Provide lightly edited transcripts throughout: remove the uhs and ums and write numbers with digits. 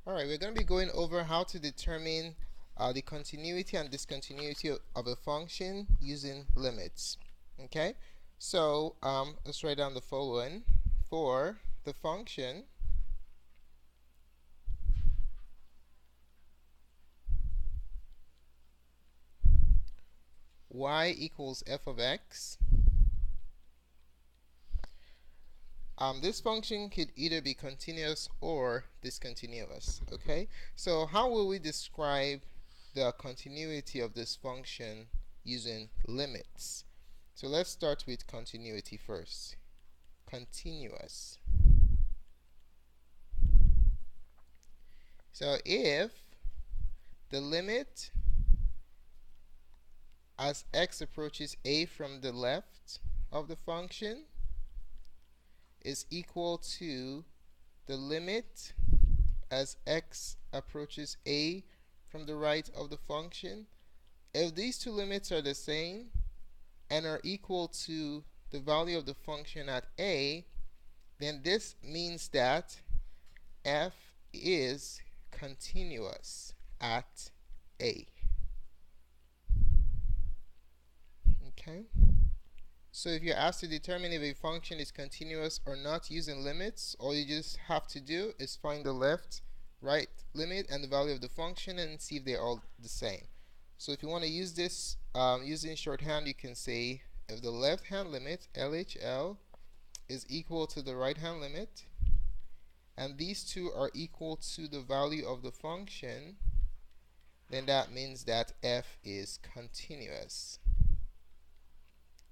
Alright, we're going to be going over how to determine the continuity and discontinuity of a function using limits. Okay, so let's write down the following. For the function y equals f of x, this function could either be continuous or discontinuous. Okay, so how will we describe the continuity of this function using limits? So let's start with continuity first. Continuous. So if the limit as x approaches a from the left of the function is equal to the limit as x approaches a from the right of the function, if these two limits are the same and are equal to the value of the function at a, then this means that f is continuous at a. Okay, so if you're asked to determine if a function is continuous or not using limits, all you just have to do is find the left, right limit and the value of the function and see if they're all the same. So if you want to use this using shorthand, you can say if the left hand limit LHL is equal to the right hand limit and these two are equal to the value of the function, then that means that f is continuous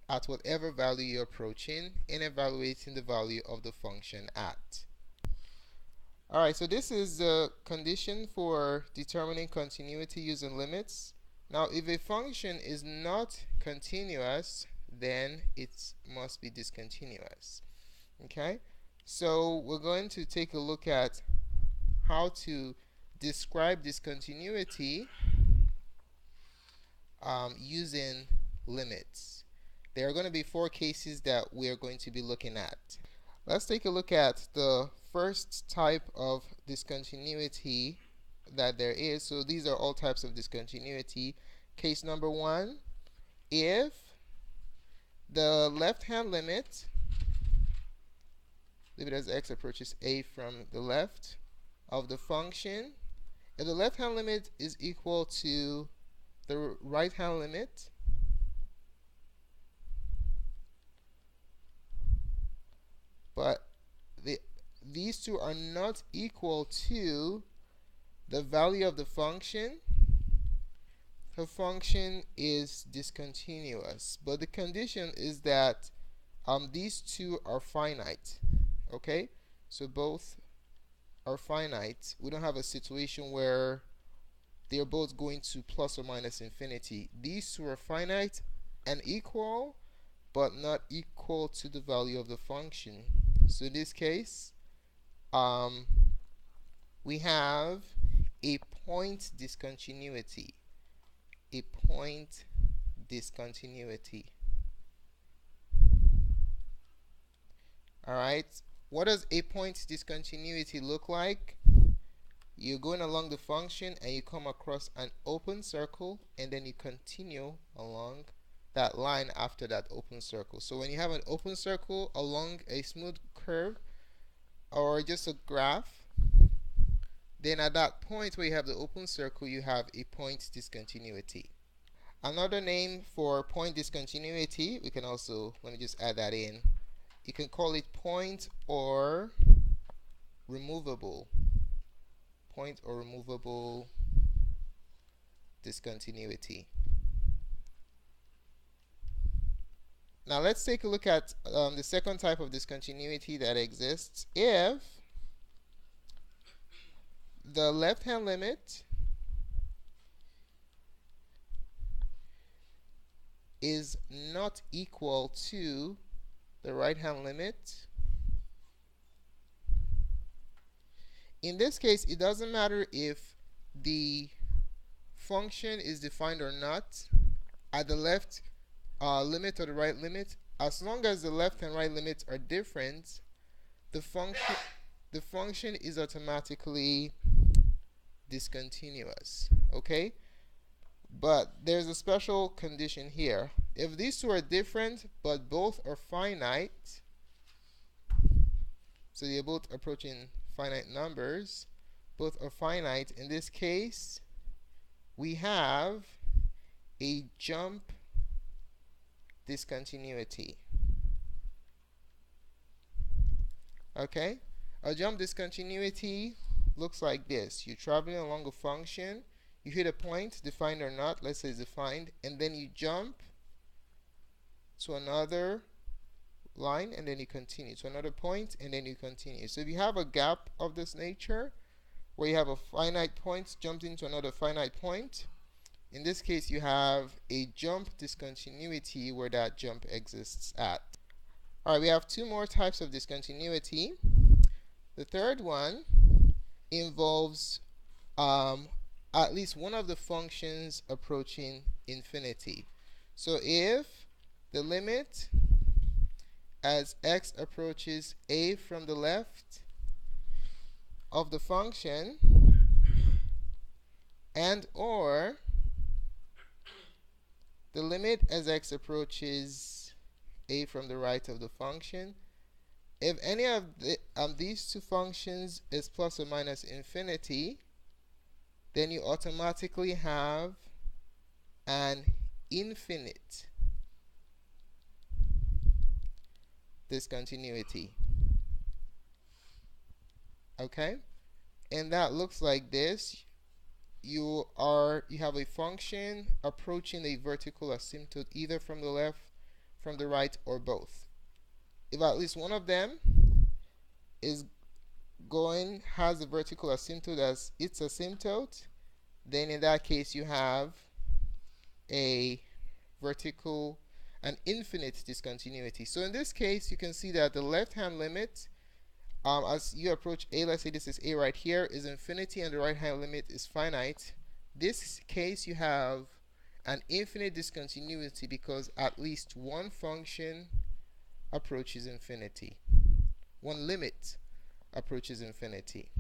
at whatever value you're approaching in evaluating the value of the function at. Alright, so this is the condition for determining continuity using limits. Now if a function is not continuous, then it must be discontinuous. Okay, so we're going to take a look at how to describe discontinuity using limits. There are going to be 4 cases that we are going to be looking at. Let's take a look at the first type of discontinuity that there is. So these are all types of discontinuity. Case number 1, if the left hand limit, leave it as x approaches a from the left of the function, if the left hand limit is equal to the right hand limit, but these two are not equal to the value of the function is discontinuous. But the condition is that these two are finite. Okay, so both are finite. We don't have a situation where they're both going to plus or minus infinity. These two are finite and equal, but not equal to the value of the function. So in this case, we have a point discontinuity. A point discontinuity. Alright, what does a point discontinuity look like? You're going along the function and you come across an open circle and then you continue along that line after that open circle. So when you have an open circle along a smooth curve or just a graph, then at that point where you have the open circle, you have a point discontinuity. Another name for point discontinuity, we can also, let me just add that in, you can call it point or removable. Point or removable discontinuity. Now let's take a look at the second type of discontinuity that exists. If the left hand limit is not equal to the right hand limit, in this case it doesn't matter if the function is defined or not at the left limit or the right limit. As long as the left and right limits are different, the function is automatically discontinuous. Okay, but there's a special condition here. If these two are different but both are finite, so they're both approaching finite numbers, both are finite, in this case we have a jump discontinuity. Okay, a jump discontinuity looks like this. You're traveling along a function, you hit a point, defined or not, let's say it's defined, and then you jump to another line, and then you continue to another point, and then you continue. So if you have a gap of this nature, where you have a finite point jumped into another finite point, in this case you have a jump discontinuity where that jump exists at. Alright, we have two more types of discontinuity. The third one involves at least one of the functions approaching infinity. So if the limit as x approaches a from the left of the function, and or the limit as x approaches a from the right of the function, if any of these two functions is plus or minus infinity, then you automatically have an infinite discontinuity. Okay, and that looks like this. You have a function approaching a vertical asymptote either from the left, from the right, or both. If at least one of them has a vertical asymptote as its asymptote, then in that case you have an infinite discontinuity. So in this case you can see that the left hand limit, as you approach a, let's say this is a right here, is infinity, and the right hand limit is finite. This case you have an infinite discontinuity because at least one function approaches infinity. One limit approaches infinity.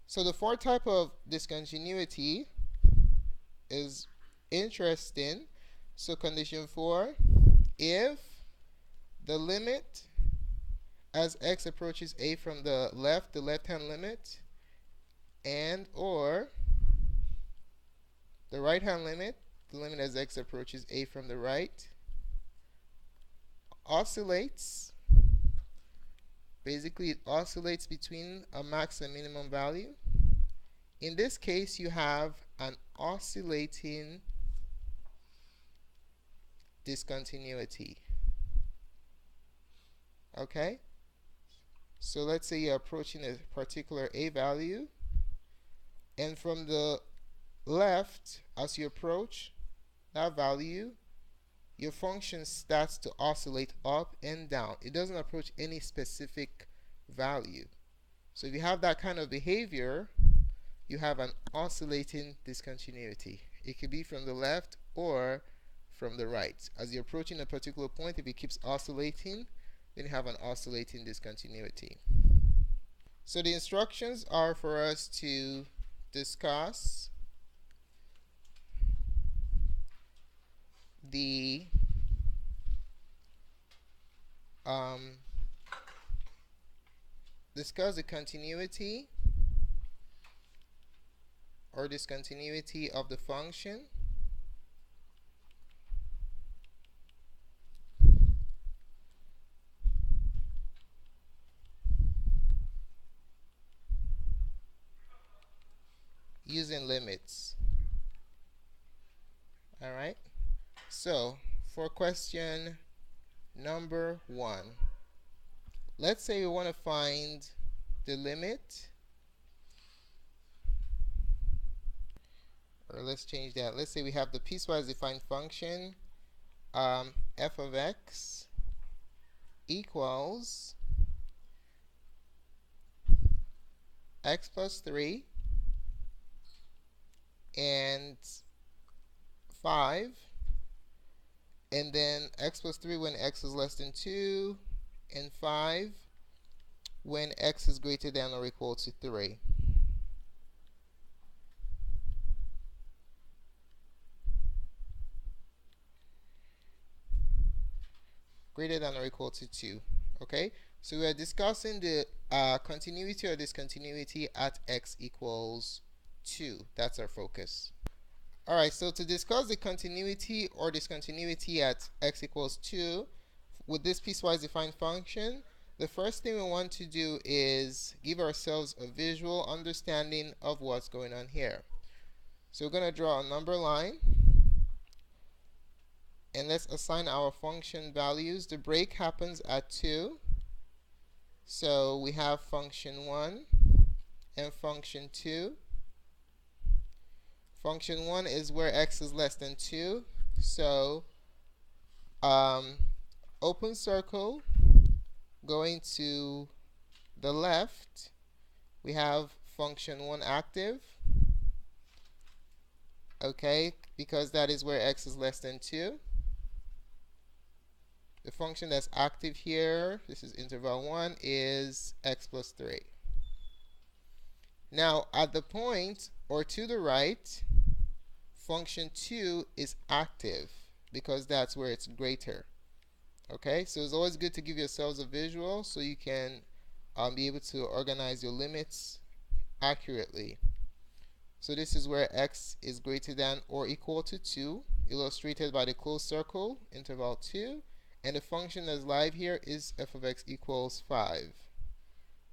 So the fourth type of discontinuity is interesting. So condition 4, if the limit as x approaches a from the left hand limit, and or the right hand limit, the limit as x approaches a from the right, oscillates, basically it oscillates between a max and minimum value. In this case you have an oscillating discontinuity. Okay, so let's say you're approaching a particular a value, and from the left, as you approach that value, your function starts to oscillate up and down. It doesn't approach any specific value. So if you have that kind of behavior, you have an oscillating discontinuity. It could be from the left or from the right. As you're approaching a particular point, if it keeps oscillating, then you have an oscillating discontinuity. So the instructions are for us to discuss the continuity or discontinuity of the function, using limits. Alright, so for question number 1, let's say we want to find the limit, or let's change that. Let's say we have the piecewise defined function f of x equals x plus 3 and 5, and then x plus 3 when x is less than 2, and 5 when x is greater than or equal to 3. greater than or equal to 2. Okay, so we are discussing the continuity or discontinuity at x equals 2. That's our focus. Alright, so to discuss the continuity or discontinuity at x equals 2 with this piecewise defined function, the first thing we want to do is give ourselves a visual understanding of what's going on here. So we're going to draw a number line, and let's assign our function values. The break happens at 2, so we have function 1 and function 2. Function 1 is where x is less than 2, so open circle, going to the left, we have function 1 active, okay, because that is where x is less than 2. The function that's active here, this is interval 1, is x plus 3. Now, at the point or to the right, function 2 is active because that's where it's greater. Okay, so it's always good to give yourselves a visual so you can be able to organize your limits accurately. So this is where x is greater than or equal to 2, illustrated by the closed circle, interval 2, and the function that's live here is f of x equals 5.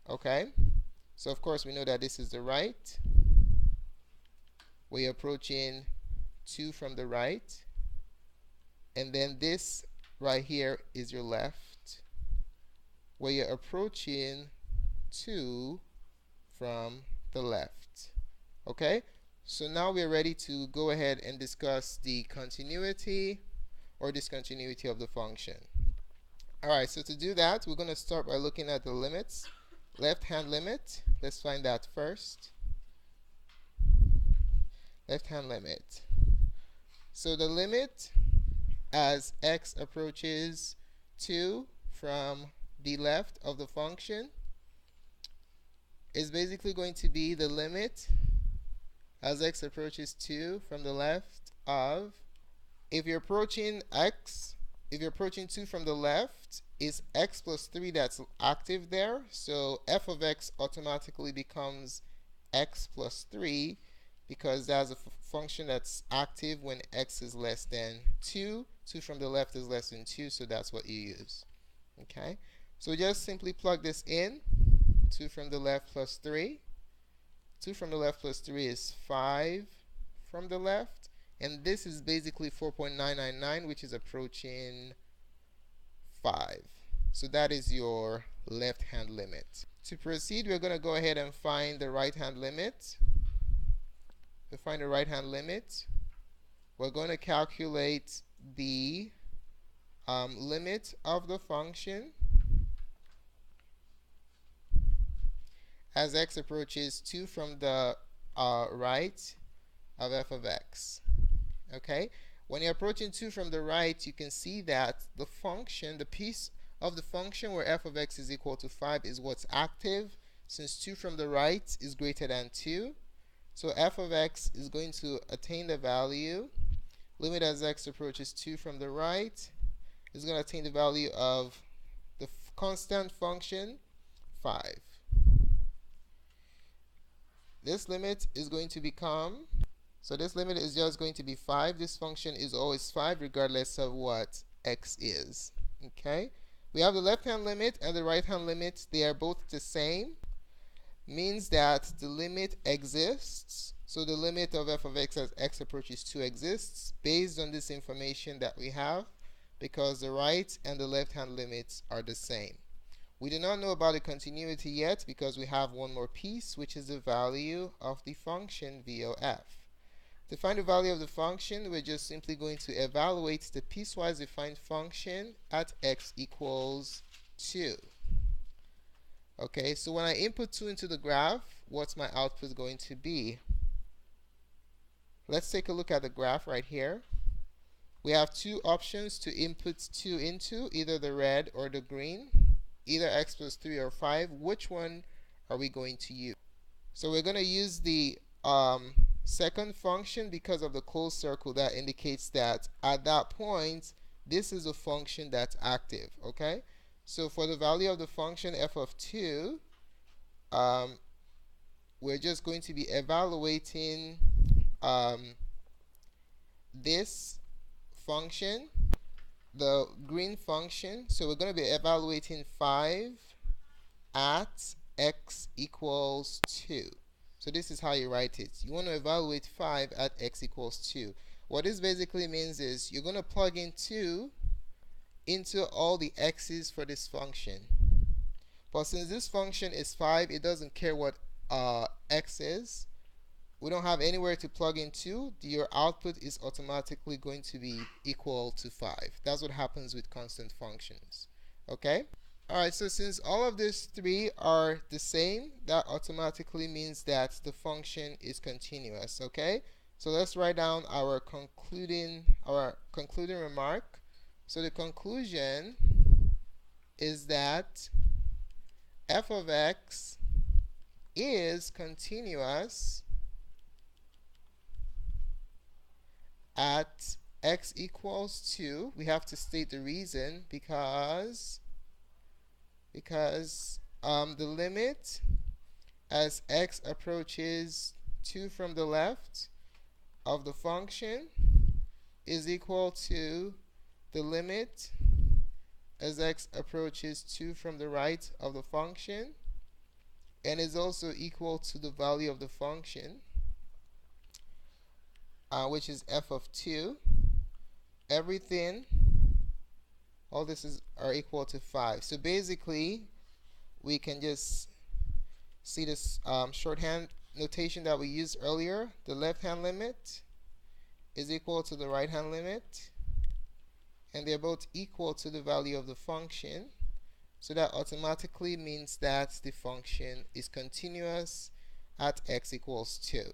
Okay, so of course we know that this is the right. We're approaching 2 from the right, and then this right here is your left, where you're approaching 2 from the left. Okay, so now we're ready to go ahead and discuss the continuity or discontinuity of the function. Alright, so to do that, we're going to start by looking at the limits. Left hand limit, let's find that first. Left hand limit. So the limit as x approaches 2 from the left of the function is basically going to be the limit as x approaches 2 from the left of, if you're approaching 2 from the left, is x plus 3 that's active there. So f of x automatically becomes x plus 3 because that's a function that's active when x is less than 2. 2 from the left is less than 2, so that's what you use. Okay, so just simply plug this in. 2 from the left plus 3. 2 from the left plus 3 is 5 from the left. And this is basically 4.999, which is approaching 5. So that is your left hand limit. To proceed, we're going to go ahead and find the right hand limit. To find the right hand limit, we're going to calculate the limit of the function as x approaches 2 from the right of f of x. Okay, when you're approaching 2 from the right, you can see that the function, the piece of the function where f of x is equal to 5 is what's active, since 2 from the right is greater than 2. So f of x is going to attain the value, limit as x approaches 2 from the right, is going to attain the value of the constant function 5. This limit is going to become, so this limit is just going to be 5. This function is always 5 regardless of what x is. Okay, we have the left hand limit and the right hand limit. They are both the same, means that the limit exists. So the limit of f of x as x approaches 2 exists based on this information that we have, because the right and the left hand limits are the same. We do not know about the continuity yet because we have one more piece, which is the value of the function v of f. To find the value of the function, we're just simply going to evaluate the piecewise defined function at x equals 2. Okay, so when I input 2 into the graph, what's my output going to be? Let's take a look at the graph right here. We have two options to input 2 into, either the red or the green, either x plus 3 or 5. Which one are we going to use? So we're going to use the second function because of the closed circle that indicates that at that point this is a function that's active. Okay, so for the value of the function f of 2, we're just going to be evaluating this function, the green function. So we're going to be evaluating 5 at x equals 2. So this is how you write it. You want to evaluate 5 at x equals 2. What this basically means is you're going to plug in 2 into all the x's for this function. But since this function is 5, it doesn't care what x is. We don't have anywhere to plug in 2. Your output is automatically going to be equal to 5. That's what happens with constant functions. Okay? Alright, so since all of these three are the same, that automatically means that the function is continuous. Okay? So let's write down our concluding remark. So the conclusion is that f of x is continuous at x equals 2. We have to state the reason because the limit as x approaches 2 from the left of the function is equal to the limit as x approaches 2 from the right of the function, and is also equal to the value of the function, which is f of 2. Everything, all this are equal to 5. So basically, we can just see this shorthand notation that we used earlier. The left-hand limit is equal to the right-hand limit, and they're both equal to the value of the function. So that automatically means that the function is continuous at x equals 2.